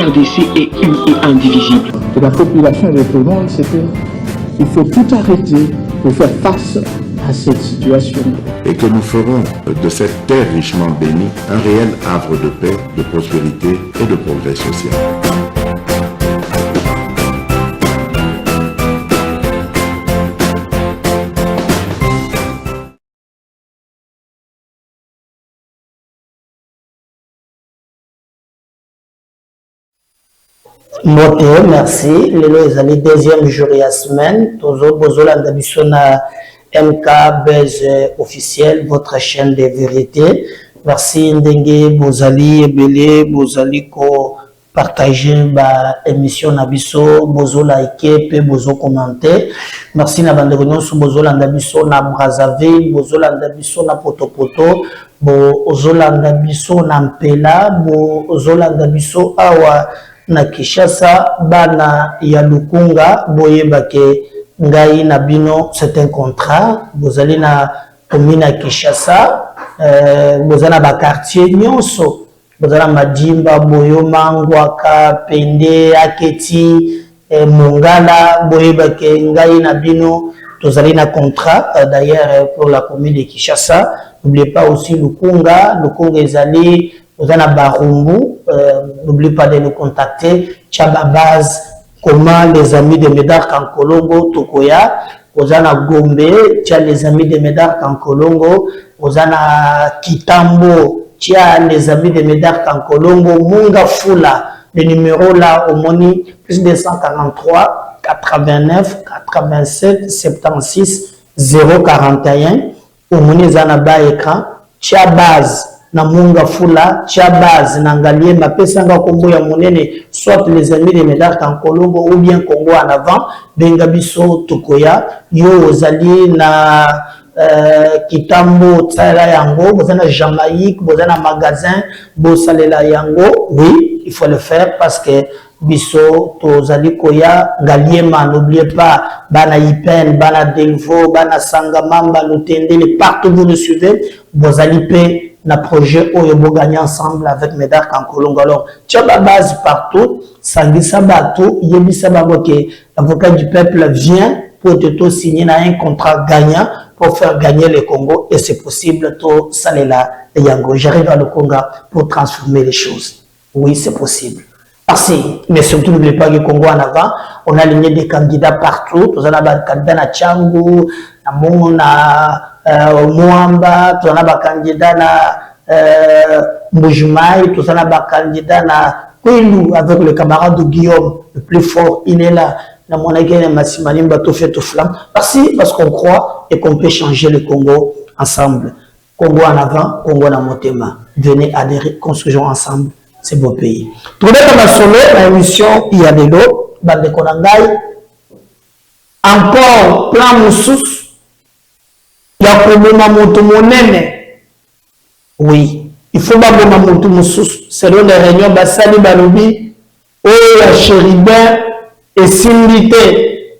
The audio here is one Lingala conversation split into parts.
RDC est une et indivisible. Et la population répondante, c'est qu'il faut tout arrêter pour faire face à cette situation. Et que nous ferons de cette terre richement bénie un réel havre de paix, de prospérité et de progrès social. Moté, merci. Les années deuxième jour et la semaine, Bozolanda Bissona MK Buzz officiel, votre chaîne de vérité. Merci Ndenge Bozali Ebele, Bozali ko partager ba émission Nabiso, Bozo liker, pe Bozo commenter. Merci na bande nyonso Bozolanda Biso na Brazzaville, Bozolanda Biso na Potopoto, Bozolanda Biso na Mpela, Bozolanda Biso awa na Kinshasa, bana ya Lukunga, boyebake ngai na bino, c'est un contrat. Vous allez na commune à Kinshasa, vous allez na quartier nyonso, vous allez Madimba, Boyo, Mangwaka, Pende, Aketi, Mongala, boyebake ngai na bino, vous allez na contrat. D'ailleurs pour la commune de Kinshasa, n'oubliez pas aussi Lukunga, Lukunga ezali vous avez Barumbu, n'oubliez pas de nous contacter. Tchaba base, comment les amis de Médard Kankolongo, Tokoya, vous avez Gombe, tchaba les amis de Médard Kankolongo, vous avez Kitambo, tchaba les amis de Médard Kankolongo, Munga Fula, le numéro là au moni, plus 243 89 87 76 041, au moni Zanaba écran, tchaba base. Na Munga Fula, Tchabaz, Nangalie, ma pesanga Congo ya monene, soit les amis de Médard Kankolongo ou bien Congo en avant, Bengabiso, Tokoya, yo ozali na Kitambo, Tsala Yango, vous avez Jamaïque, vous avez un magasin, Bosalela Yango, oui, il faut le faire parce que Biso, Tozali Koya, Galiema, n'oubliez pas, Bana Ipen, Bana Delvo, Bana Sangamamba, Lutendele, partout vous le suivez, Bozali Pe, na projet où vous gagnez ensemble avec Médard Kankolongo. Alors, tu as la base partout, Sangisa Bato, Yebisa Baboke, l'avocat du peuple vient pour te signer un contrat gagnant pour faire gagner le Congo et c'est possible, to Salela et Yango. J'arrive à le Congo pour transformer les choses. Oui, c'est possible. Merci, mais surtout n'oubliez pas que Congo en avant, on a aligné des candidats partout, tous en a des candidats na Tchangu, na Mona, Mwamba, tous en a des candidats na Mbujumai, tous en a des candidats na Kouilou avec le camarade de Guillaume, le plus fort, il est là. Na Monagé, na Massimalim, bateau fait tout flamme. Merci parce qu'on croit et qu'on peut changer le Congo ensemble. Congo en avant, Congo en Motema. Venez adhérer, construisons ensemble. C'est beau pays. Tout le monde solo, la émission il y a des lots, bande konangai. Encore plein moussous. Il y a problème moto monene. Oui, il faut pas bomba moto moussous. Selon les réunions basali balobi, oh la chéribin et similité.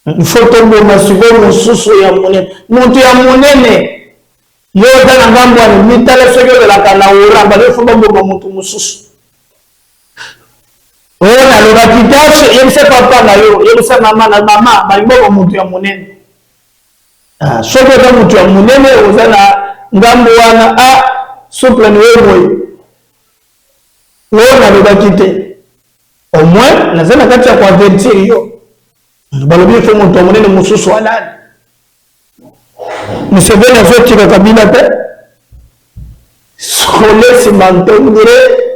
Il faut tomber ma sugo moussous ya monene. Moto ya monene. Yo dans la gambo ni mitale soyo de la kanaura ba faut bombo moto mususu o na lo rapidage yemse papa na yo yemse mama na mama ba bombo moto ya monene ah soyo da moto ya monene ozana ngambo wana a souple ni wewe na lo bakite au moins nazana kati ya convertir yo balobi faut moto ya monene mususu alani. Nous savons les autres qui Kabila fait. Scroller sur Mantongre,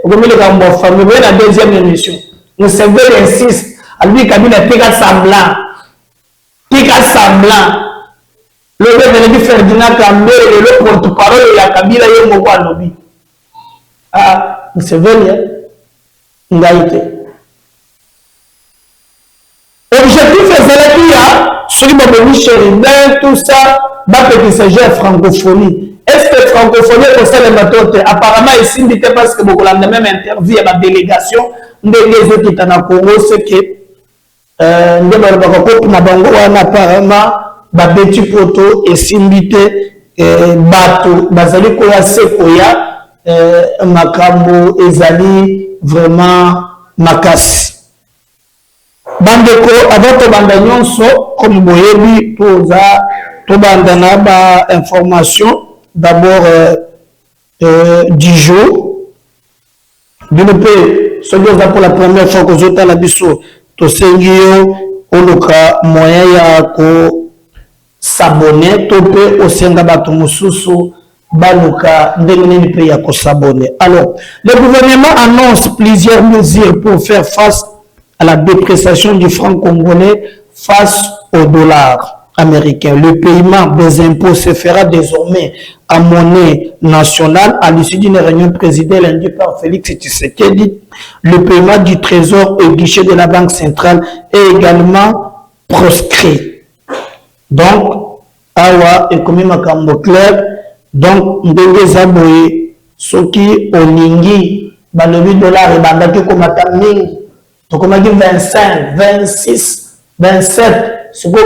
comme les gars famille, la deuxième émission. Nous savons insiste. À lui Kabila pika semblant. Le père de Ferdinand Kambé et le porte-parole de la Kabila est mon lobby. Ah, nous savons bien. Ngaïté. Objectif est là qui celui qui chéri, tout ça. Il s'agit de francophonie. Est-ce que la francophonie est aussi le bateau? Apparemment, ici, c'est parce que beaucoup de même interview à la délégation des autres qui sont en Congo, c'est que nous apparemment, petit poto et simbité, bateau, bazali koya sekoya, makambo, ezali vraiment makasi. Bandeko avant tobanda nyonso comme boyebi tobanda na ba information d'abord du jour. Bino pe soki oza pour la première fois kozotala biso tosengi yo oluka moyen ya ko s'abonner to pe osenga bato mosusu baluka ndenge nini pe ya ko s'abonner. Alors le gouvernement annonce plusieurs mesures pour faire face à la dépréciation du franc congolais face au dollar américain. Le paiement des impôts se fera désormais en monnaie nationale à l'issue d'une réunion présidée lundi par Félix Tshisekedi. Le paiement du trésor au guichet de la Banque centrale est également proscrit. Donc, awa et comme makambo clair, donc ndenge zaboye soki olingi balobi dollar et bandaki komata mingi tokomaki 25, 26, 27. Ce que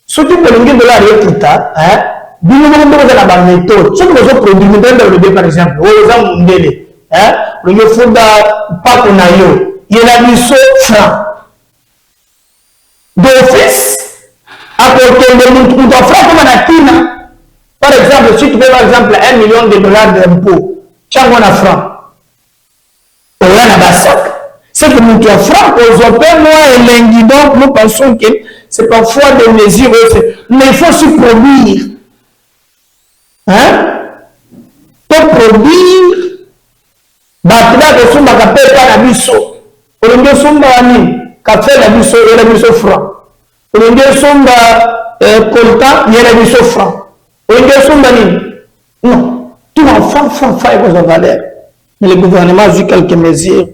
ce qui peut nous dollar écouta, bino mo ko na ba méthode ce que vous produit de par exemple aux gens ndele le funda pas qu'on a yo il a mis so franc d'office à côté de nous franc comme na tina par exemple si tu veux par exemple 1 million de dollars d'impôt chango na franc on a ba sac. C'est que nous avons franc aux opères, moi et l'ingui, donc nous pensons que c'est parfois des mesures, mais il faut se produire. Hein? Pour produire, battra de son macapé par la bisso. Pour le mieux, son mani, café la bisso et la bisso franc. Pour le mieux, son coltan, il y a la bisso franc. Pour le mieux, son mani. Non, tout en franc, et vos valeurs. Mais le gouvernement a vu quelques mesures.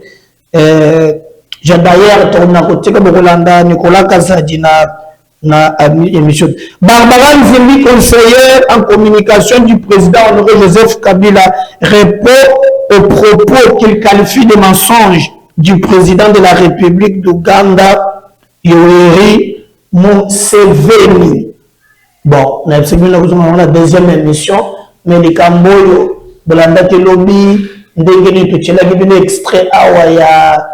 J'ai d'ailleurs tourné à côté de Nicolas Kazadi na émission. Barbara Nzimbi, conseillère en communication du président honoré Joseph Kabila, répond aux propos qu'il qualifie de mensonges du président de la République d'Ouganda, Yoweri Museveni. Bon, on a la deuxième émission, mais les Camboyo, Bolanda Kelobi, ndengeni tuchela kibine extrait awa ya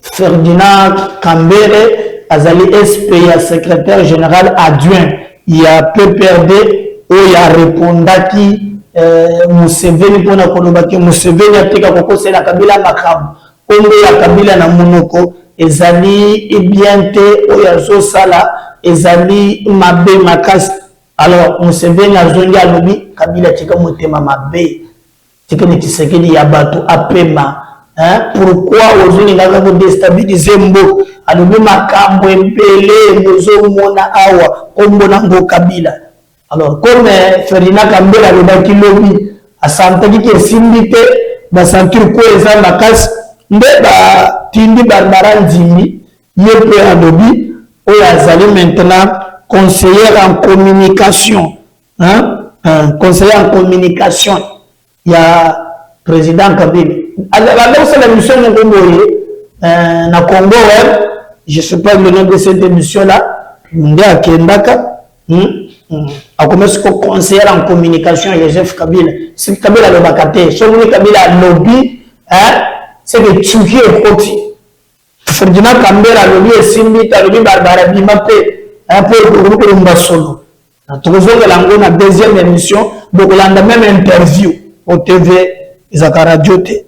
Ferdinand Kambere azali SP ya secrétaire général adjoint ya PPRD o ya répondaki Museveni pona kolobaki Museveni atika kokosela Kabila makamu kombo ya Kabila na munoko ezali ebiente o ya zosala ezali mabe makasi. Alors Museveni azongi alobi Kabila tika motema mabe. C'est que Tshisekedi yabato apema. Pourquoi aujourd'hui nous avons déstabilisé Mbo alobi makambo empele mozo mona awa kombo nango Kabila. Alors comme Ferdinand Kambela alobaki lobi asantaki ke simbite ba sentir ko eza makasi nde ba tindi Barbara Nzimbi yepe alobi oyo azali maintenant conseiller en communication conseiller en communication. Il y a président Kabila. Alors, c'est l'émission de Congo. Na Congo, je ne sais pas le nom de cette émission-là. On est à Kendaka. A commencé comme conseiller en communication Joseph Kabila. C'est Kabila le Bakate. Si vous Kabila lobby, c'est que Tchouki est côté. Ferdinand Kambera lobby et Simbi, lobby Barbara Bimapé, un peu le groupe de Mbassolo. Nous avons la deuxième émission, donc on a la même interview. Au TV, Zakara Dioté.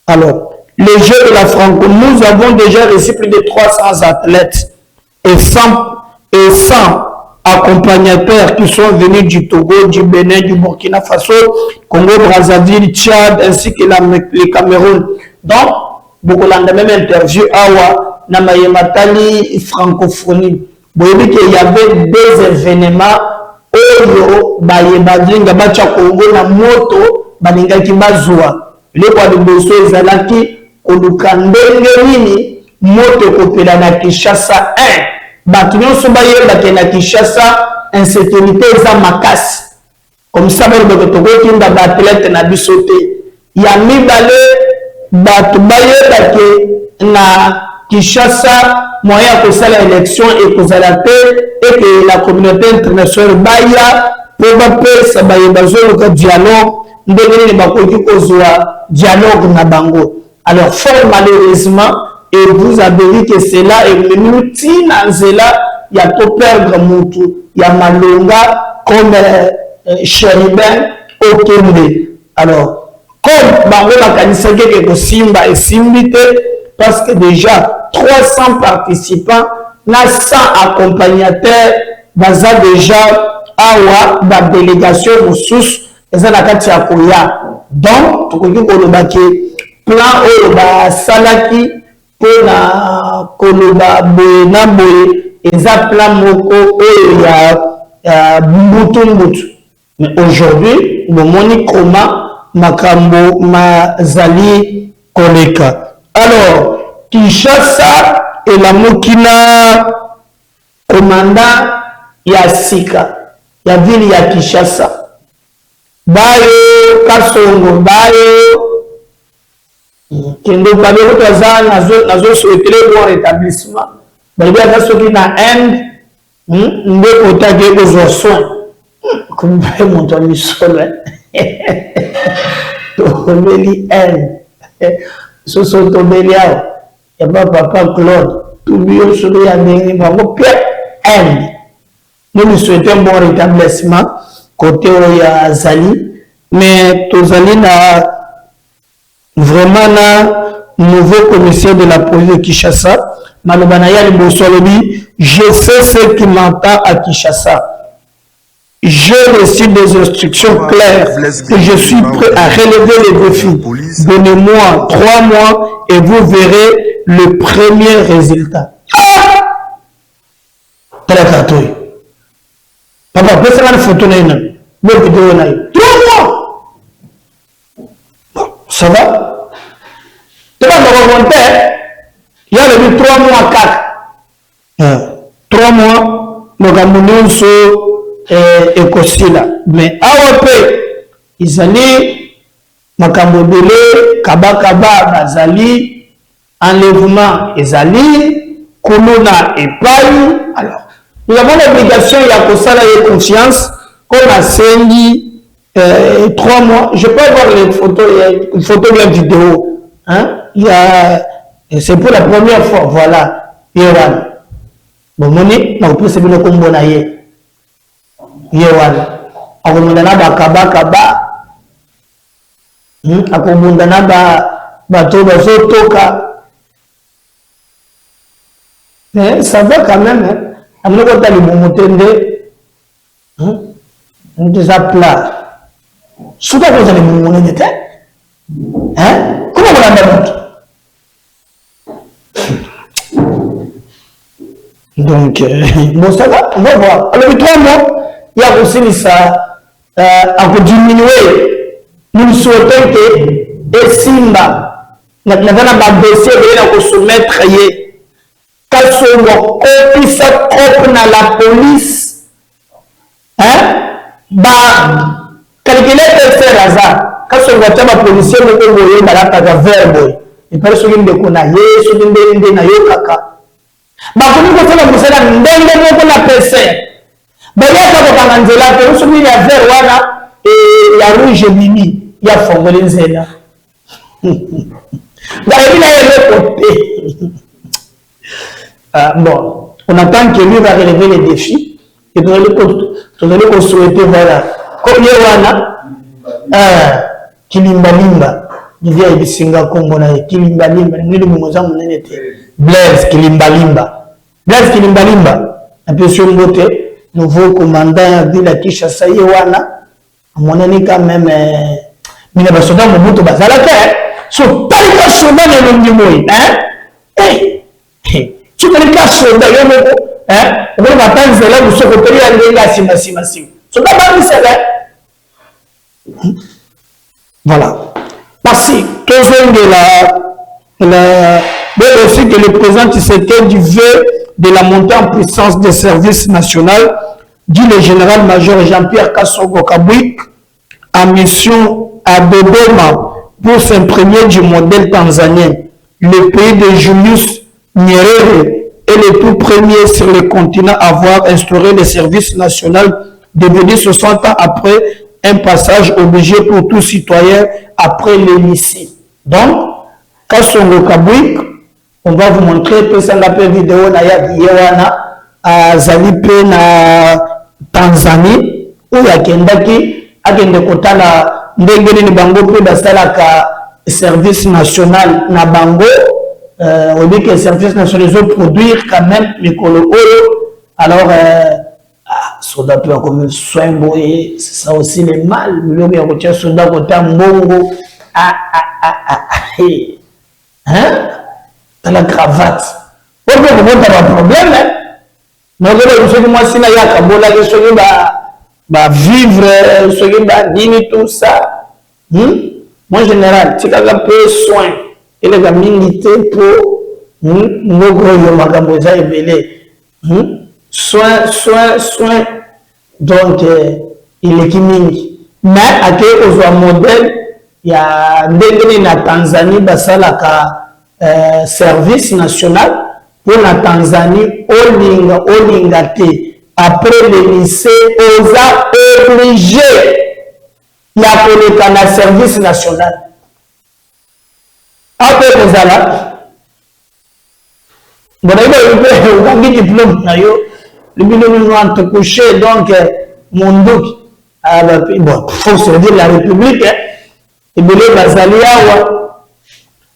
Alors, les Jeux de la Francophonie, nous avons déjà reçu plus de 300 athlètes et 100 accompagnateurs qui sont venus du Togo, du Bénin, du Burkina Faso, Congo, Brazzaville, Tchad, ainsi que le Cameroun. Donc, beaucoup de même interview Awa, Namayematali, francophonie. Vous voyez qu'il y avait deux événements. Oyo bayebadinga bacha Congo na moto balingaki bazwa leko liboso ezalaki koluka ndenge nini moto kopela na Kinshasa 1 bato nyonso bayebaki na Kinshasa insécurité eza makasi comme ça balobi tokotinda baathlète na biso te ya mibale bato bayebaki na Kinshasa moyen de faire l'élection et que et que la communauté internationale baya pour bapesa bazoluka dialogue ndenge bakoki kozwa dialogue na bango. Alors fort malheureusement, et vous avez dit que cela est venu tinanzela ya to perdre mutu ya malonga comme Chérubin Okende. Alors comme bango makanisa ke ko simba et simbite parce que déjà 300 participants na 100 accompagnateurs baza déjà awa ba délégation mosusu eza na kati ya koya. Donc tokoki koloba ke plan oyo basalaki mpona koloba boye na boye eza plan moko oyo ya mbutu. Mais aujourd'hui bomoni comment makambo mazali koleka. Alors Kinshasa elamuki na commandant ya sika ya ville ya Kinshasa bayo Kasongo bayo kendo babelo kaza nazo souhaiter bon rétablissement bayo kasoki na end ndeko tage ko soin comme mon ami solo to beli end so to beli ao ya papa Claude tout bio sur ya ndenge bango pia end. Nous lui souhaitons bon rétablissement côté ya Zali, mais Tozali na vraiment na nouveau commissaire de la police de Kinshasa, Malobanaya Libosolobi, je sais ce qui m'entend à Kinshasa. J'ai reçu des instructions claires et je suis prêt à relever les défis. Donnez-moi 3 mois et vous verrez le premier résultat. Papa, peut-être que la photo n'est pas la vidéo n'est pas 3 mois. Bon, ça va? Tu vas me remonter. Il y a le 3 mois 4. 3 mois, nous avons ekosila. Mais AOP, ils allaient Makambodele, Kaba, Bazali, enlèvement, ils allaient Kolona et Paï. Alors, nous avons l'obligation, il y a que confiance, qu'on a saigné 3 mois. Je peux voir les photos, une photo de la vidéo. Hein? C'est pour la première fois, voilà. Yewan. Bon, moni, on peut se dire comme bonaye. Yewan. Akomundana ba kaba. Akomundana ba toba zotoka. Mais ça va quand même, hein. Amna ko tali mumutende déjà plat souka ko tali mumune te hein comment on a donc bon ça va on va voir alors 3 mois il y a aussi ça à diminuer nous souhaitons que Esimba n'a pas baissé de soumettre Kasongo office propre na la police hein ba calculer faire hasard Kasongo tama policier mo ko boye balata ka verbo et parce que ndeko na yesu ndende na yo kaka ba ko ko tama musala ndenge mo ko na pese ba ya ka ko kanzela ko so ni ya ver wana e ya rouge mimi ya fongole nzela ba ina ile côté. Bon, on attend que lui va relever les défis et nous allons souhaiter, voilà, comme Yewana, Kilimbalimba, il vient de Singapour, Kilimbalimba, Blaise Kilimbalimba, un peu sur le côté, nouveau commandant de la Kinshasa Yewana, à mon avis quand même, mais la personne dans mon bout de Bazalaka, sur Talika Sodan et le Nimoy, hein? Tu peux le cacher d'ailleurs, hein? On va attendre cela, vous serez payé à l'égard, si. Ce n'est pas ça, voilà. Parce que aussi que le président Tshisekedi veut de la montée en puissance des services nationaux, dit le général-major Jean-Pierre Kasongo Kabwik, en mission à Dodoma pour s'imprégner du modèle tanzanien. Le pays de Julius Nyerere est le tout premier sur le continent à avoir instauré les services nationaux devenir 60 ans après un passage obligé pour tout citoyen après le lycée. Donc, quand Songo Kabwik, on va vous montrer que ça n'a pas vidéo na Yawana à Zalipe na Tanzanie où il y a Kendaki à Kendekotala ndengeni ni bango pe basala ka service national na bango on dit que le service national doit produire quand même les colo alors soldat peut comme soin boy c'est ça aussi les mal le bien que soldat côté mbongo hein dans la cravate on peut avoir un problème hein mais je sais que moi si na ya kabola que ce bah vivre ce qui va dîner tout ça moi en général c'est quand même peu soin et les milité pour nos gros magamosa et belé soin donc il est qui mingi mais à quel aux modèle il y a des na Tanzanie basalaka service national pour la Tanzanie olinga te après le lycée on a obligé il y a pour le service national après les ala bon il y a diplôme le diplôme nous te coucher donc mon doc bon faut se dire la République et bien basalia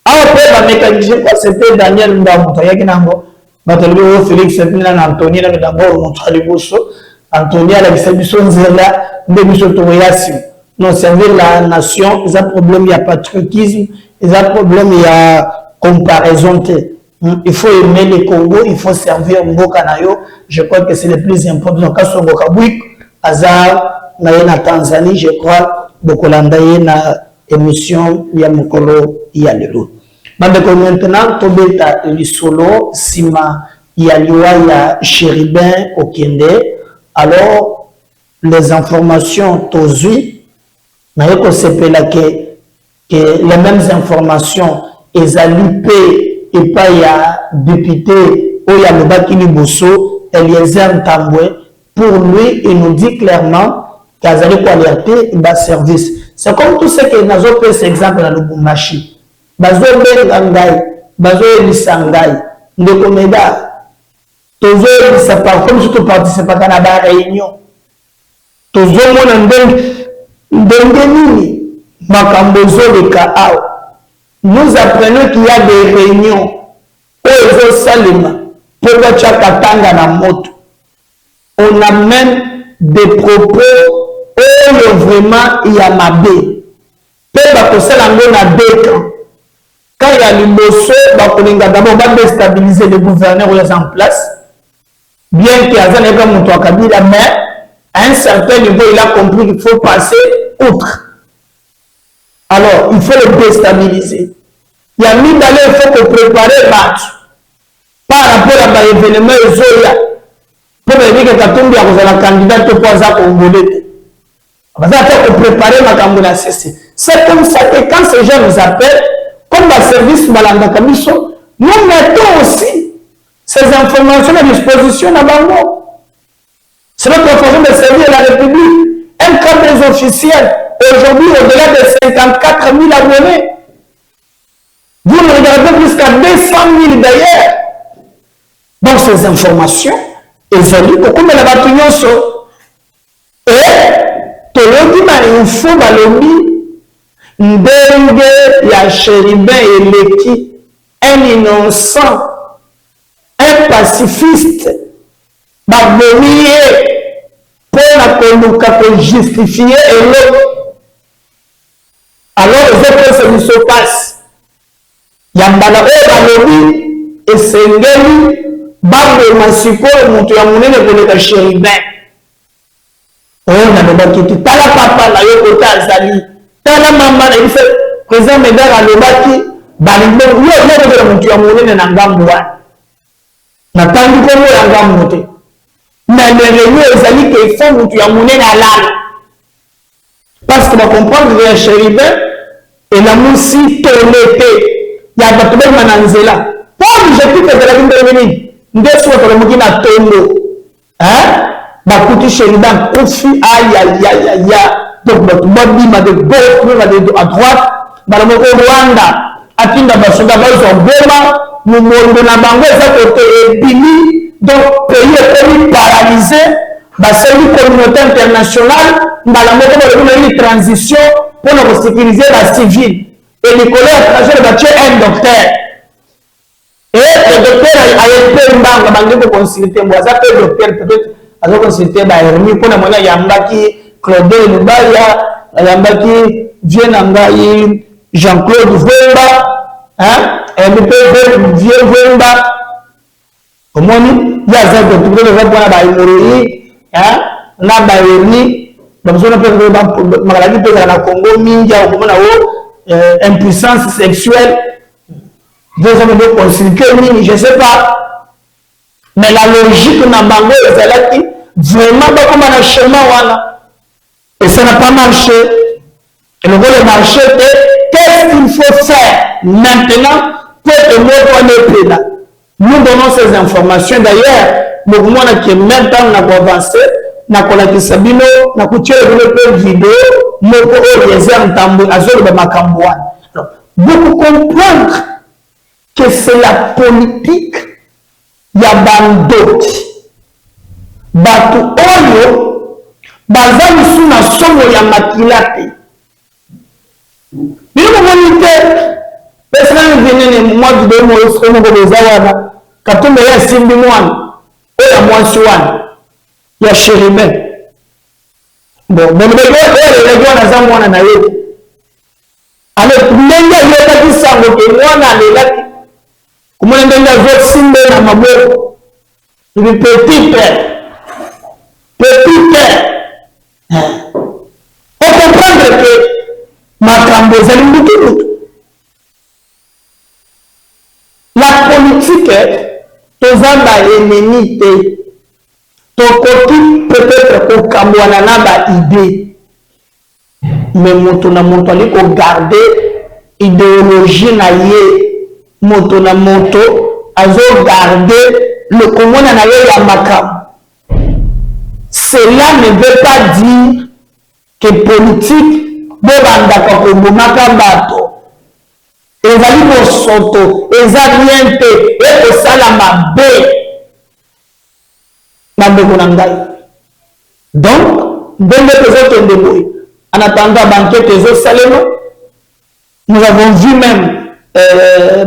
après la mécanicien c'était Daniel Ndamuto yakinango batalibo Félix Sepina Anthony na d'abord Montaliboso Anthony la biso nzela de biso toyasi non servir la nation il y a problème il y a patriotisme il y a problème il y a comparaison il faut aimer le Congo il faut servir mboka nayo je crois que c'est le plus important quand Songo Kabwik azar na Tanzanie je crois bokolanda na émission ya mokolo ya lelo bandeko maintenant tobeta lisolo sima ya liwa ya Chéribin Okende alors les informations tozui na yeko sepela que les mêmes informations ezalipé et pas ya député oya lobaki liboso Eliezer Ntambwe pour lui il nous dit clairement qu'azali ko alerter ba service. C'est comme tout ce que nous avons pris cet exemple dans le Bumbashi. Bazo Bengangai, Bazo Elissangai, Ndekomeda, Tozo Elissa, par comme si tu participes à la réunion. Tozo Mondengeni, Makambozo de Kaao. Nous apprenons qu'il y a des réunions. Ozo Salima, Pogo Chakatanga na moto. On a même des propos. Oh, vraiment, il y a ma bé. Peut-être que c'est la bonne à 2 ans. Quand il y a l'immosso, d'abord, on va déstabiliser le gouverneur en place. Bien qu'il y ait un peu de Kabila, mais à un certain niveau, il a compris qu'il faut passer outre. Alors, il faut le déstabiliser. Il y a mis d'aller, il faut que préparer le match. Par rapport à l'événement, pour dire que Katumbi a un candidat pour pouvoir congolais. On va préparer ma cambona cessé. C'est comme ça que quand ces gens nous appellent, comme le service Malanda Kamiso, nous mettons aussi ces informations à disposition à Bango. C'est notre façon de servir la République. Un cadre des officiels, aujourd'hui, au-delà de 54 000 abonnés. Vous ne regardez jusqu'à 200 000 d'ailleurs. Donc ces informations, elles ont dit beaucoup de la bataille. Et toloki na info balobi ndenge ya Chéribin eleki un innocent un pacifiste babomi ye mpona koluka kojustifier eloko alors ezopesa biso mpasi ya mbala oyo balobi esengeli baboma sikoyo moto ya monene koleka Chéribin. On a le qui tala papa na yo kota azali tala mama na ife président Medar alobaki balimbo yo yo mutu ya monene na ngambo wa na tangi ko ya ngambo te na le ezali que faut mutu ya monene alala parce que on comprendre que Chéribin et la musi tolete ya batube mananzela pour je peux te la bindeni ndeso to mukina tondo hein bakuti Sheridan Kofi, aïe, aïe, aïe, aïe, donc, Bobima de gauche, à droite, Madame Rwanda, Atinda Basoda, Bazo Boma, Moumondo Nabango, ça côté Bini, donc, pays est paralysé, c'est une communauté internationale, Madame une transition pour nous sécuriser la civile. Et Nicolas Trajel va tuer un docteur. Et le docteur a été un peu consulté, moi, ça peut docteur peut-être. Alors consulté bah Hermi pour na mona yambaki Claude Lubaya yambaki Vienangai Jean-Claude Vemba hein et le père Vieux Vemba omoni ya za ko tuko le va ba imori hein na ba Hermi donc on peut ba maladie peut na Congo minja ko na wo impuissance sexuelle deux hommes de consulter je sais pas mais la logique n'a pas été vraiment comme un chemin voilà. Et ça n'a pas marché. Et le rôle marché est qu'est-ce qu'il faut faire maintenant pour que nous là. Nous donnons ces informations. D'ailleurs, le mouvement qui est maintenant avancé, n'a pas la Sabino, n'a pas le vidéo, n'a pas les entambo, azol de Macambouane. Vous comprendre que c'est la politique. Ya bandoti batu oyo baza misu na somo ya makila te bino monite pesa venene mwa de mo somo ko bezawana katumbe ya simbi mwana oya mwasi wana ya Sheriben bon le na za mwana na ye ale ndenge yeta kisango ke mwana alelaki comment on a vu Simba na maboko le petit père on comprendre que makambo ezali mutu la politique toza ba ennemi te tokoki peut-être kokambwana na ba idée mais moto na moto ali ko garder idéologie na ye moto na moto azo garder le commune na ye ya makam. Cela ne veut pas dire que politique bobandaka kobomaka bato ezali bosoto eza rien te ekosala mabe na ndeko na ngai. Donc ndenge tozokende boye en attendant banquete ezosalema nous avons vu même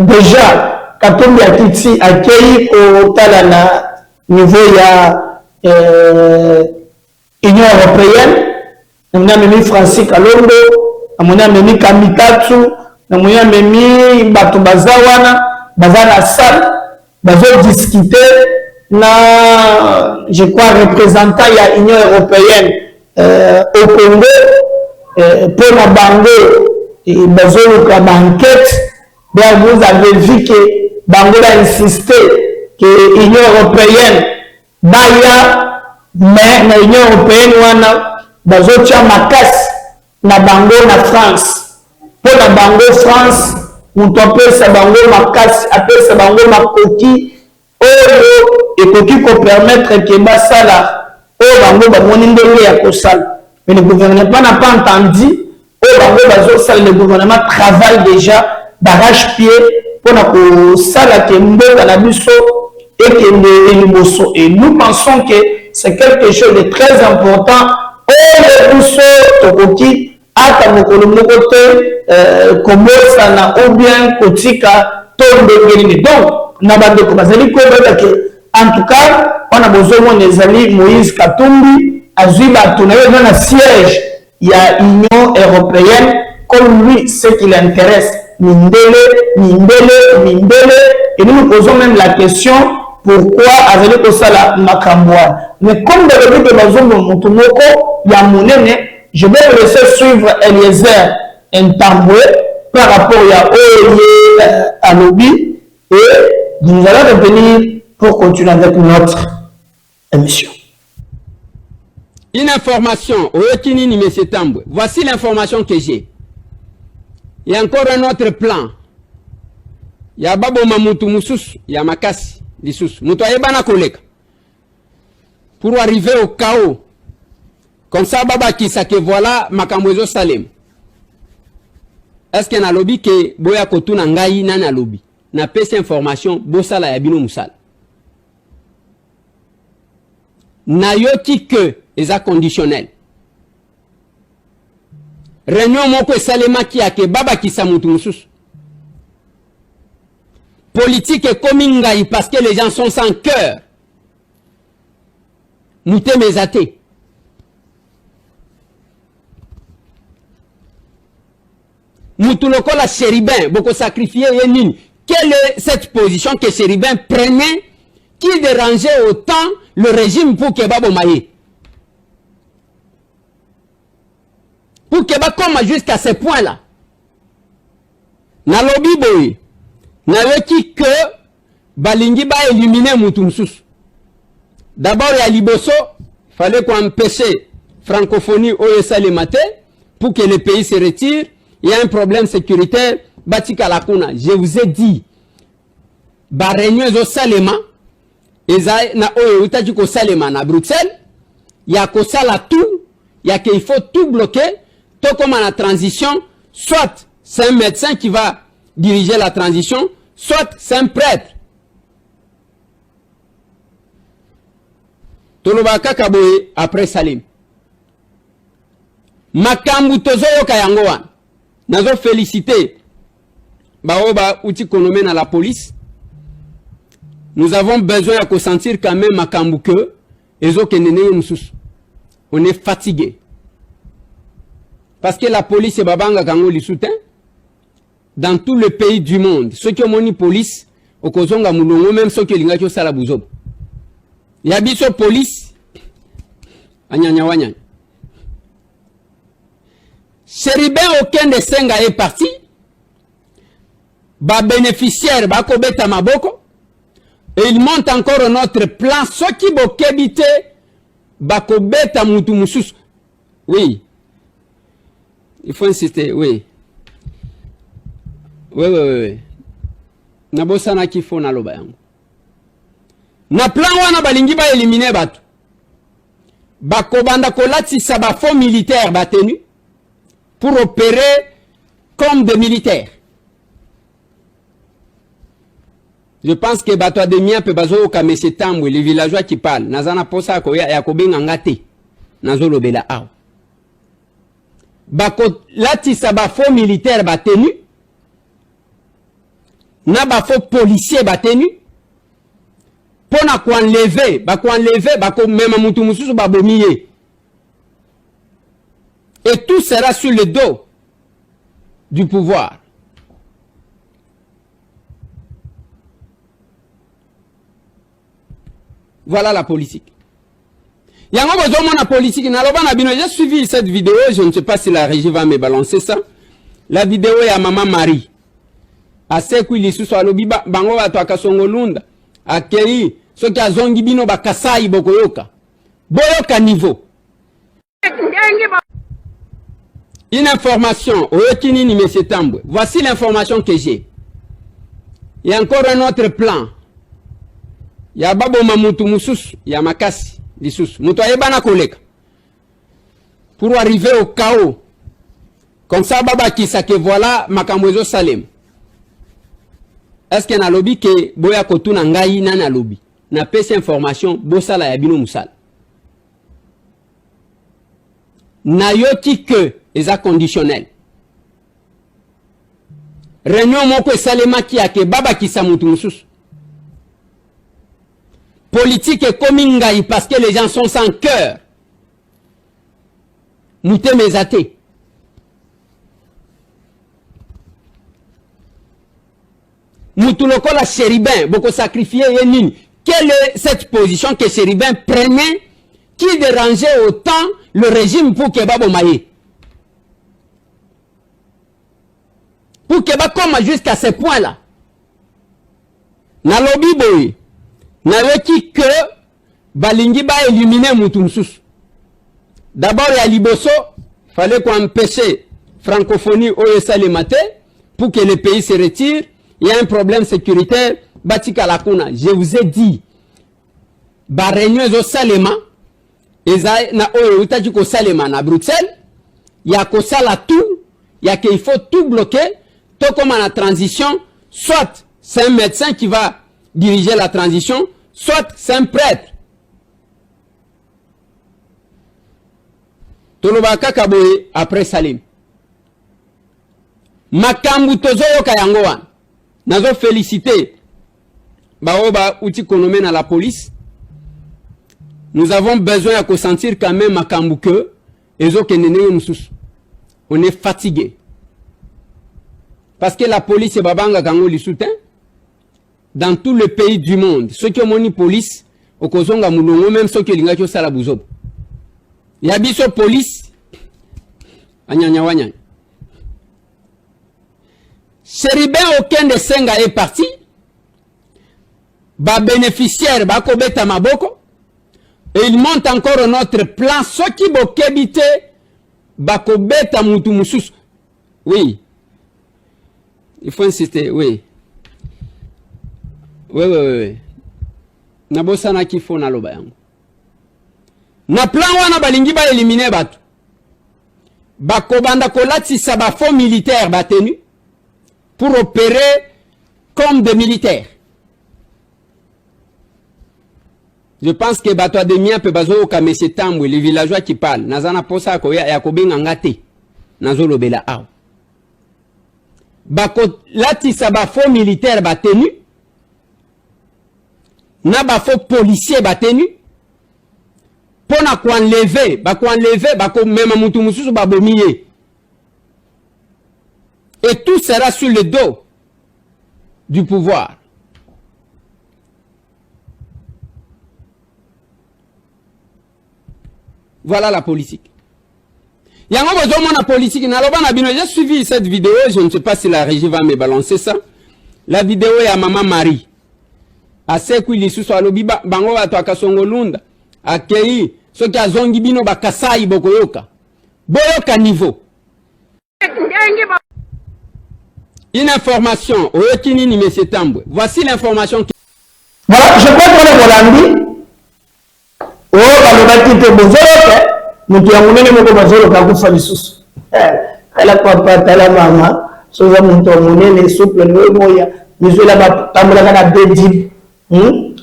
déjà Katumbi Atiti accueilli au talana niveau ya Union européenne, on a mis Francis Kalombo, on a mis Kamitatu, on a mis Batu Bazawana, Bazana Sal, Bazo discuter na je crois représentant ya Union européenne au Congo pour la bango et Bazo la banquette. Vous avez vu que Bango a insisté que l'Union européenne baya mais l'Union européenne wana bazotia makasi na bango na France pour la bango France mutu apesa bango makasi apesa bango makoki oyo ekoki ko permettre que basala oyo bango bamoni ndenge ya kosala mais le gouvernement n'a pas entendu oyo bango bazosala. Le gouvernement travaille déjà d'arrache-pied pour que ça la kembe na biso et que liboso. Et nous pensons que c'est quelque chose de très important. Et le biso tokoki ata mokolo moko te comme ça na ou bien kotika tombe. Donc na bande ko bazali ko que en tout cas on a besoin des amis Moïse Katumbi azui bato na yo na siège il y a Union européenne comme lui ce qui l'intéresse. Mindele. Et nous nous posons même la question pourquoi avec le Sala Makambouane. Mais comme de l'habitude de la zone de Montomoko, il y a Mounene, je vais le laisser suivre Eliezer Ntambwe par rapport à Lobby et nous allons revenir pour continuer avec notre émission. Une information, Oyotinini M. Tambwe. Voici l'information que j'ai. Il y a encore un autre plan. Il y a Babo Mamutu Moussous, il y a Makasi, Lissous. Moutoye Bana Koleka. pour arriver au chaos. Comme ça, baba qui sa que voilà makambozo salem. Est-ce qu'il y a un lobby que boya kotu na ngai na lobby na pesa information bosala ya bino musala. Na yoti que eza conditionnel. Réunion moko salema ki ake baba ki sa mutu mususu. Politique est comme ngai parce que les gens sont sans cœur. Mouté mes athées. Moutuloko la chérubin, beaucoup sacrifié Yenin. Quelle est cette position que chérubin prenait qui dérangeait autant le régime pour Kebabo Maïe? Pour Keba comme jusqu'à ce point-là. Na lobby boy. Na yoki que Balingi ba éliminer Moutoumsous. D'abord, il y a Liboso, il fallait qu'on empêche francophonie au le matin pour que le pays se retire. Il y a un problème sécuritaire. Batika Lakuna, je vous ai dit, ba réunion au Salema, na oyo ko Salema na Bruxelles, il y a ko sala tout, il y a qu'il faut tout bloquer, tout comme à la transition, soit c'est un médecin qui va diriger la transition, soit c'est un prêtre. Tolobaka Kaboye après Salim. Makambu tozoyo kayangoan. Nazo féliciter Baoba outi konomé na la police. Nous avons besoin de sentir quand même Makambu que ezo kenene mususu. On est fatigué. Parce que la police est babanga kango li soutien dans tout le pays du monde. Ceux qui ont moni police au kozonga mulongo même ceux qui linga cho sala buzob. Yabiso police anyanya wanya. Chérubin aucun des cinq est parti. Ba bénéficiaire ba kobeta maboko. Et il monte encore un autre plan. Ceux qui bokebite ba kobeta mutu mususu. Oui. Il faut insister, oui. Oui. Nabosana ki fo na loba yango. Na plan wana balingi ba éliminer batu. Bakobanda kolatisa ba faux militaires batenu pour opérer comme des militaires. Je pense que bato de mia pe bazo ka mese tamwe les villageois qui parlent nazana posa ko ya kobenga ngate nazolo bela aw. Bakolatisa ba faux militaires batenu na ba faux policiers batenu pona ko enlever bako mema mutu mususu babomiye. Et tout sera sur le dos du pouvoir. Voilà la politique. Il y a un besoin de politique. J'ai suivi cette vidéo. Je ne sais pas si la régie va me balancer ça. La vidéo est à Maman Marie. À Sekou Lissu soit lobi bango wa toaka songolunda. À Keri. Ce qui a zongi bino ba kasai bokoyoka. Boyoka niveau. Une information, voici l'information que j'ai. Il y a encore un autre plan. Il y a Babo Mamutu Moussous, il y a Makasi, Dissous. Moutoyebana Koleka. Pour arriver au chaos. Comme ça, Baba Kisa que voilà Makambozo Salem. Est-ce qu'il y a un lobby que Boya Kotuna Ngai na lobby? Na pesa information, Bosala Yabino Moussal. Na yoti que eza conditionnel. Réunion moko salema ki ake baba ki sa mutu mususu. Politique est comme ngai parce que les gens sont sans cœur. Mouté mes athées. Moutuloko la chérubin, beaucoup sacrifié Yenin. Quelle est cette position que chérubin prenait qui dérangeait autant le régime pour Kebabo Maïe? Pour Keba comme jusqu'à ce point-là. Na lobby boy. Na weki que Balingi ba éliminer Moutoumsous. D'abord, il y a Liboso. Il fallait qu'on empêche francophonie au le matin pour que le pays se retire. Il y a un problème sécuritaire. Batika Lakuna, je vous ai dit. Ba réunion au Salema. eza na oyo utaki ko salema na Bruxelles ya ko sala tout ya qu'il faut tout bloquer tout comme en la transition soit c'est un médecin qui va diriger la transition soit c'est un prêtre toloba kaka boye après Salim makambu tozoyo kayango wana nazo féliciter baoba uti konome na la police. Nous avons besoin de sentir quand même makambu que on est fatigué parce que la police est babanga kango li soutien dans tout le pays du monde ceux qui ont moni police okozonga mulongo même ceux qui linga cho sala buzob ya biso police anyanya wanya Chéribin aucun de senga est parti ba bénéficiaire ba ko beta maboko et il monte encore un autre plan ceux qui bokebite ba ko beta mutu mususu oui il faut insister oui na bosana ki fo na loba yango na plan wana balingi ba éliminer batu ba ko banda ko latisa ba faux militaire ba tenu pour opérer comme des militaires. Je pense que bato de mien peut bazo ka monsieur Tambwe les villageois qui parlent nazana posa ko ya ko benga ngate nazo lobela aw bako latisa ba faux militaire ba tenu na ba faux policier ba tenu pona ko enlever bako mema mutu mususu ba bomiye et tout sera sur le dos du pouvoir. Voilà la politique. Il y a un besoin de politique. J'ai suivi cette vidéo. Je ne sais pas si la régie va me balancer ça. La vidéo est à Maman Marie. À Sekouili sous Alobiba, Bango à Toakasongolunda, à Kei, ce qui a Zongibino Bakasai Bokoyoka. Boyoka niveau. Une information. Voici l'information. Voilà, je crois qu'on est Bolandi. Oh, balobaki te bozoloka mutu ya munene moko bazoloka kufa lisusu ala papa tala mama soza mutu ya munene souple no moya mizola batambolaka na bedib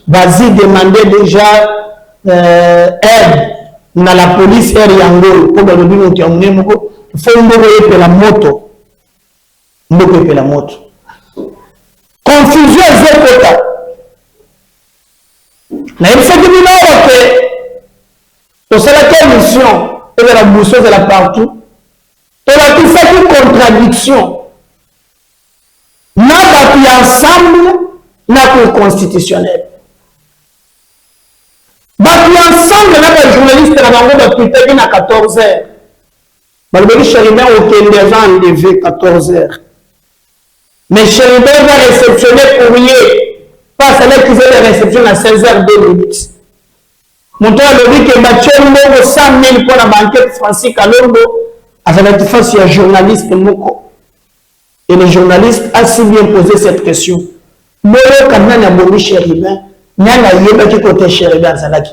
vas-y demander déjà aide na la police air yango ko balobi mutu ya munene moko fo mboko epela moto confusion ezekota na yebisaki bino oke c'est la mission et la boussole de la partout. Et la tout fait une contradiction. N'a pas pris ensemble, n'a pas constitutionnel. Battu ensemble, n'a pas journaliste dans la rue de Twitter à 14h. Malgré Chéribin, aucun des gens enlevé 14h. Mais Chéribin va réceptionner courrier. Pas à l'aide qu'ils aient la réception à 16h02. Mon tour le dit que Mathieu Moko 100 000 pour la banquette Francis Kalombo avec la face un journaliste Moko. Et le journaliste a si bien posé cette question. Moko Kanana Bomi Chéribin, Nana Yeba qui côté Chéribin Zalaki.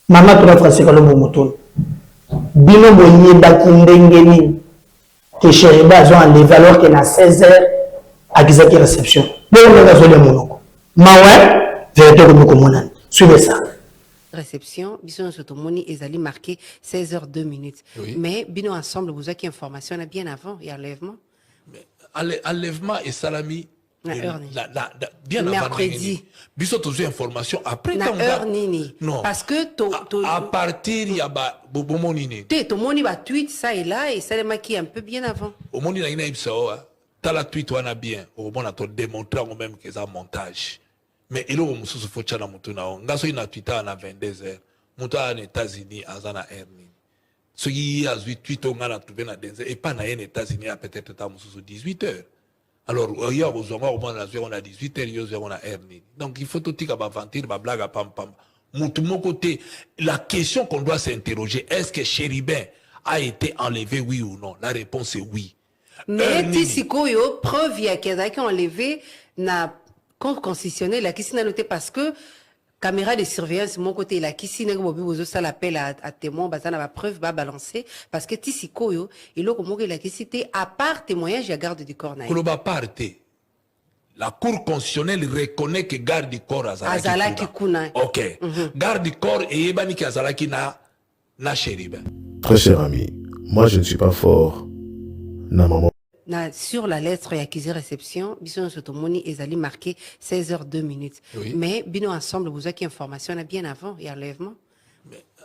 Maman toi Francis Kalombo Moton. Bino Boye Bakindengeni que Chéribin a enlevé alors qu'il a 16h à Gizaki réception. Bon, on a besoin de Monoko. Maoué, vérité de Moko Monan. Suivez ça. Réception, Bino Sotomoni et Zali marqué 16h02. Oui. Mais Bino ensemble, vous avez qui information bien avant et enlèvement? Enlèvement et salami. Bien avant. Mercredi. Bino toujours information après. Na heure nini. Non. Parce que à partir il y a Bobo nini. Ton moni va tweet ça et là et ça les maquille un peu bien avant. Au moni na ina ibsao. T'as la tweet on a bien. Au bon à te démontrer même que c'est un montage. Mais il y a un peu de temps. Il y a Twitter à 22h. Il y a États-Unis à Ernie. Ce qui a 8 ans, on a trouvé dans et pas dans les États-Unis à peut-être 18h. Alors, il y a au moins 18h, il y a Ernie. Donc, il faut tout dire aventure, blague à pam pam. De mon côté, la question qu'on doit s'interroger, est-ce que Chéribin a été enlevé, oui ou non? La réponse est oui. Mais si preuve il y a qui ont enlevé, n'a constitutionnel la question noté parce que caméra de surveillance, mon côté, là, qui si n'est pas ça l'appel à témoin, bah, ça n'a pas preuve, bah, balancer, parce que si koyo, il a comme la qui cité, à part témoignage, il y a garde du corps, Koloba parte. La Cour constitutionnelle reconnaît que garde du corps Azalaki Kuna. Ok. Garde du corps et Yebani ki Azalaki na chéribin. Très cher ami, moi je ne suis pas fort. Maman. Sur la lettre et accusé réception, bison sotomoni ezali marqué 16h02. Oui. Mais bino ensemble, vous avez information on a bien avant et enlèvement.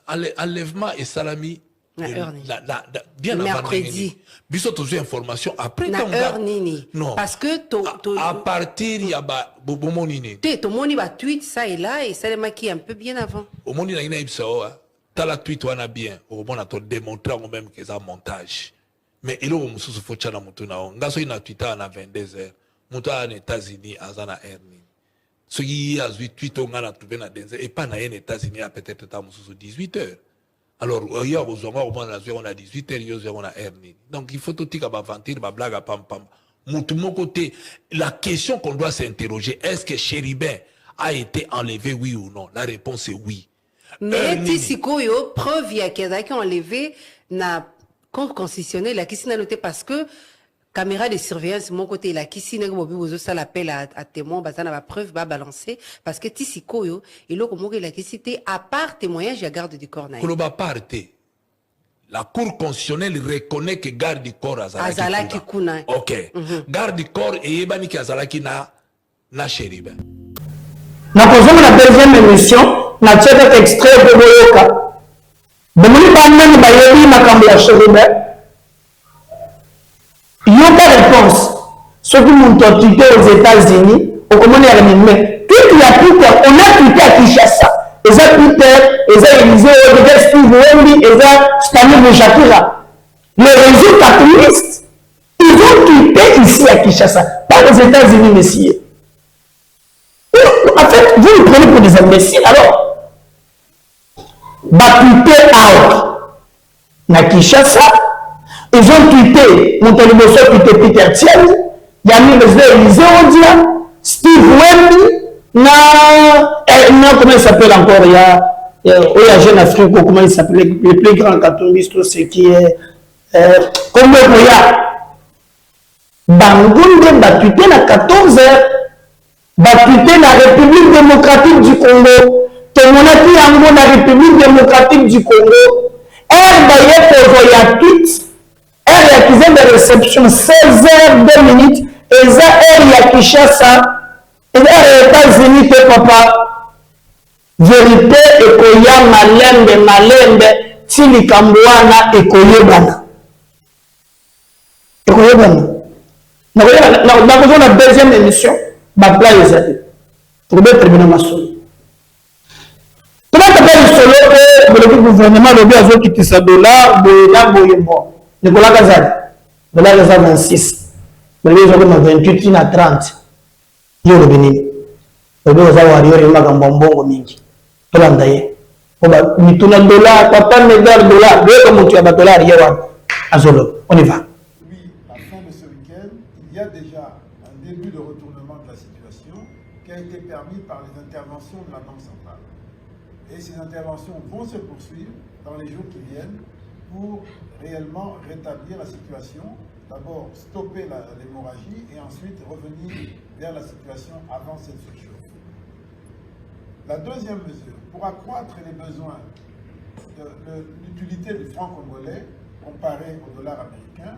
Enlèvement et salami. Bien avant mercredi. Biso toujours information après Na heure nini. Non. Parce que à partir il y a bobo nini. Ton moni va tweet ça et là et ça les maquille un peu bien avant. Au moni na ina ibsao t'as la tweet wana bien. Au bon à te démontrer même que c'est un montage. Mais il y a mususu focha na mutu na on. Ngaso ina Twitter na 22h. Mutu à États-Unis azana erni. Ce qui a tweet on a trouvé na denze et pas na États-Unis à peut-être ta mususu 18h. Alors hier aux hommes on a 18h on a erni. Donc il faut tout tika ba aventure ba blague pam pam. Mutu mon côté la question qu'on doit s'interroger est-ce que Chéribin a été enlevé oui ou non? La réponse est oui. Mais si koyo preuve il y a quelqu'un qui a enlevé na compte constitutionnel la qui s'est noté parce que caméra de surveillance mon côté la qui s'est noté ça l'appel à témoin bah ça n'a pas preuve va balancer parce que si koyo il a comme la qui cité à part témoignage il y a garde du corps Koloba parte. La Cour constitutionnelle reconnaît que garde du corps Azalaki Kuna. Ok. Garde du corps et Yebani ki Azalaki na chéribin. Na posons la deuxième émission, na tchèque extrait de Boyoka. Bomoni Bamani Bayebi Makambo ya Chéribin. Il n'y a pas de réponse. Ceux qui m'ont tweeté aux États-Unis, au commandé à mais tout la Twitter, on a tweeté à Kinshasa. Et ça Twitter, et ça Élysée, et ça Steve Wemby, et ça Stanley de Shakira. Les réseaux patriotistes, ils ont tweeté ici à Kinshasa, pas aux États-Unis, messieurs. En fait, vous les prenez pour des imbéciles. Alors, tweeté out na Kinshasa, ils ont tweeté, mon télévision tweeté Peter Thiel, Yami Besde Élysée Odia, Steve Wemby, comment il s'appelle encore, il y a Jeune Afrique, comment il s'appelle, le plus grand catombiste, c'est qui est, comme le Goya. Bangounde tweeté na 14h, tweeté la République démocratique du Congo, Tomonaki Yango la République démocratique du Congo, elle d'ailleurs pour voyer tweet, elle est accusée de réception 16h02 et ça elle y a Kinshasa, et elle est États-Unis que papa, vérité et koya malembe, tili kambouana et koyebana. Et koyebana. Nous avons la deuxième émission, Bapla Ezali, pour bien terminer ma solo. Comment tu appelles le solo le gouvernement, le bien qui tisse $, de Nicolas Gazali, $, 26, le bien 28 à 30, yo le bénin. Le bien aux awarios, il m'a gambon mingi. Tolandaye. Mituna $, papa négal $, deux comme tu as $, hier, azolo. On y va. Il y a déjà un début de retournement de la situation qui a été permis par les interventions de la Banque centrale. Et ces interventions vont se poursuivre dans les jours qui viennent pour réellement rétablir la situation. D'abord stopper l'hémorragie et ensuite revenir vers la situation avant cette surchauffe. La deuxième mesure, pour accroître les besoins de l'utilité du franc congolais comparé au dollar américain,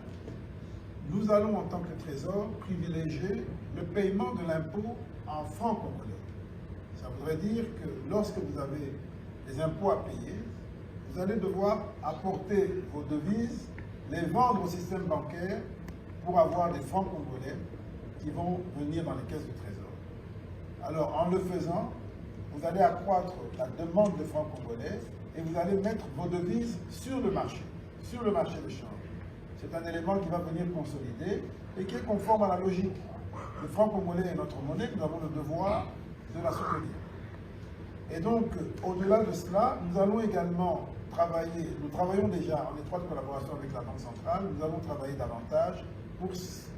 nous allons, en tant que Trésor, privilégier le paiement de l'impôt en francs congolais. Ça voudrait dire que lorsque vous avez des impôts à payer, vous allez devoir apporter vos devises, les vendre au système bancaire pour avoir des francs congolais qui vont venir dans les caisses du Trésor. Alors, en le faisant, vous allez accroître la demande de francs congolais et vous allez mettre vos devises sur le marché de change. C'est un élément qui va venir consolider et qui est conforme à la logique. Le franc congolais est notre monnaie, nous avons le devoir de la soutenir. Et donc, au-delà de cela, nous allons également travailler, nous travaillons déjà en étroite collaboration avec la Banque centrale, nous allons travailler davantage pour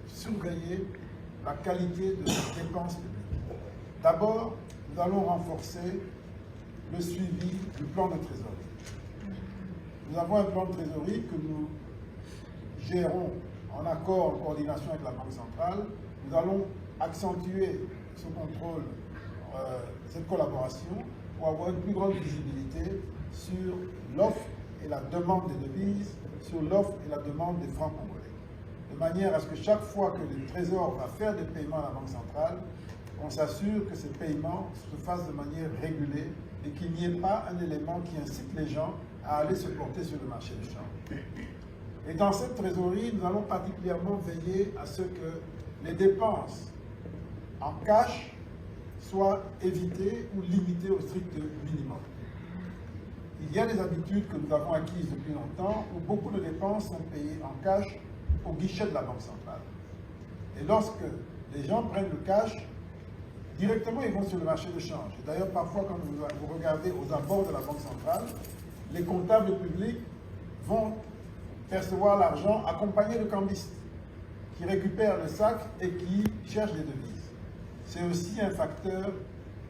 surveiller la qualité de nos dépenses publiques. D'abord, nous allons renforcer le suivi du plan de trésorerie. Nous avons un plan de trésorerie que nous gérons en accord, en coordination avec la Banque centrale. Nous allons accentuer ce contrôle, cette collaboration, pour avoir une plus grande visibilité sur l'offre et la demande des devises, sur l'offre et la demande des francs congolais. De manière à ce que chaque fois que le Trésor va faire des paiements à la Banque centrale, on s'assure que ces paiements se fassent de manière régulée et qu'il n'y ait pas un élément qui incite les gens à aller se porter sur le marché du change. Et dans cette trésorerie, nous allons particulièrement veiller à ce que les dépenses en cash soient évitées ou limitées au strict minimum. Il y a des habitudes que nous avons acquises depuis longtemps où beaucoup de dépenses sont payées en cash au guichet de la Banque centrale. Et lorsque les gens prennent le cash, directement ils vont sur le marché de change. D'ailleurs, parfois, quand vous regardez aux abords de la Banque centrale, les comptables publics vont percevoir l'argent accompagné de cambistes qui récupèrent le sac et qui cherchent des devises. C'est aussi un facteur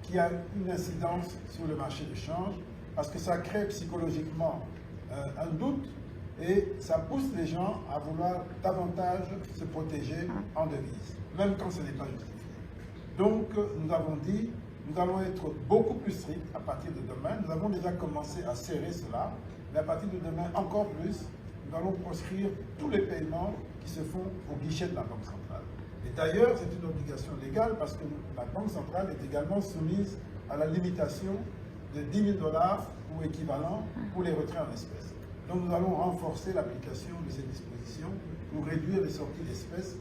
qui a une incidence sur le marché de change parce que ça crée psychologiquement un doute et ça pousse les gens à vouloir davantage se protéger en devises, même quand ce n'est pas justifié. Donc, nous avons dit, nous allons être beaucoup plus stricts à partir de demain. Nous avons déjà commencé à serrer cela, mais à partir de demain, encore plus, nous allons proscrire tous les paiements qui se font au guichet de la Banque centrale. Et d'ailleurs, c'est une obligation légale parce que la Banque centrale est également soumise à la limitation de 10 000 $ ou équivalent pour les retraits en espèces. Donc nous allons renforcer l'application de ces dispositions pour réduire les sorties d'espèces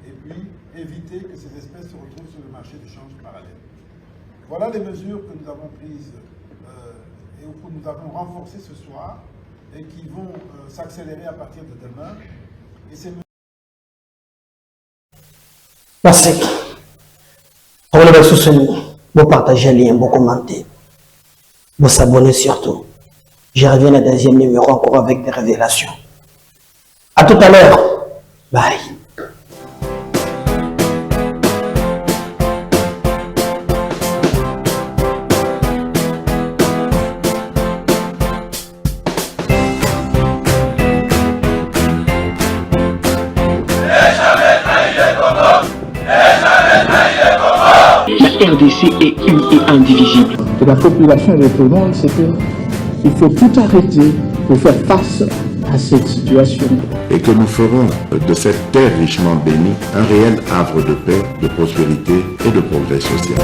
et puis éviter que ces espèces se retrouvent sur le marché du change parallèle. Voilà les mesures que nous avons prises et que nous avons renforcées ce soir et qui vont s'accélérer à partir de demain. Et ces Merci. Pour le soutenir, vous partagez le lien, vous commentez, vous s'abonnez surtout. Je reviens au deuxième numéro encore avec des révélations. À tout à l'heure. Bye. La RDC est une et indivisible. Et la population et tout le monde, c'est qu'il faut tout arrêter pour faire face à cette situation. Et que nous ferons de cette terre richement bénie un réel havre de paix, de prospérité et de progrès social.